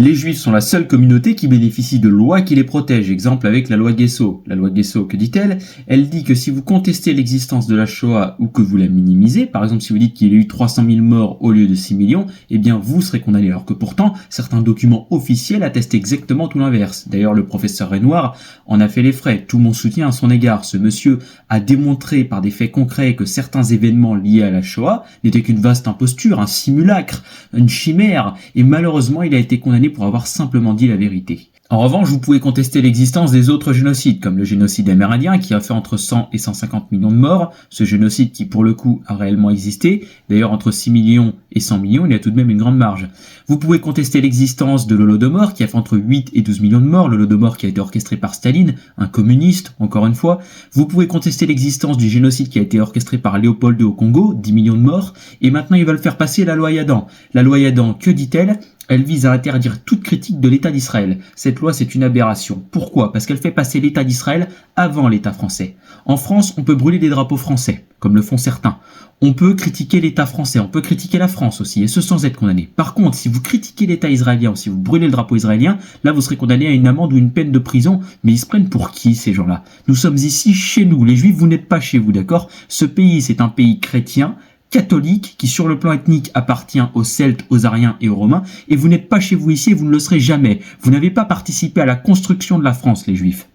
Les Juifs sont la seule communauté qui bénéficie de lois qui les protègent. Exemple avec la loi Guesso. La loi Guesso, que dit-elle? Elle dit que si vous contestez l'existence de la Shoah ou que vous la minimisez, par exemple si vous dites qu'il y a eu 300 000 morts au lieu de 6 millions, eh bien vous serez condamné. Alors que pourtant, certains documents officiels attestent exactement tout l'inverse. D'ailleurs, le professeur Renoir en a fait les frais. Tout mon soutien à son égard. Ce monsieur a démontré par des faits concrets que certains événements liés à la Shoah n'étaient qu'une vaste imposture, un simulacre, une chimère, et malheureusement il a été condamné pour avoir simplement dit la vérité. En revanche, vous pouvez contester l'existence des autres génocides, comme le génocide amérindien qui a fait entre 100 et 150 millions de morts, ce génocide qui pour le coup a réellement existé, d'ailleurs entre 6 millions et 100 millions, il y a tout de même une grande marge. Vous pouvez contester l'existence de l'Holodomor qui a fait entre 8 et 12 millions de morts, l'Holodomor qui a été orchestré par Staline, un communiste, encore une fois. Vous pouvez contester l'existence du génocide qui a été orchestré par Léopold II au Congo, 10 millions de morts, et maintenant ils veulent faire passer la loi Yadan. La loi Yadan, que dit-elle ? Elle vise à interdire toute critique de l'État d'Israël. Cette loi, c'est une aberration. Pourquoi ? Parce qu'elle fait passer l'État d'Israël avant l'État français. En France, on peut brûler des drapeaux français, comme le font certains. On peut critiquer l'État français, on peut critiquer la France aussi, et ce sans être condamné. Par contre, si vous critiquez l'État israélien ou si vous brûlez le drapeau israélien, là vous serez condamné à une amende ou une peine de prison. Mais ils se prennent pour qui, ces gens-là ? Nous sommes ici chez nous. Les Juifs, vous n'êtes pas chez vous, d'accord ? Ce pays, c'est un pays chrétien, catholique, qui sur le plan ethnique appartient aux Celtes, aux Ariens et aux Romains, et vous n'êtes pas chez vous ici et vous ne le serez jamais. Vous n'avez pas participé à la construction de la France, les Juifs.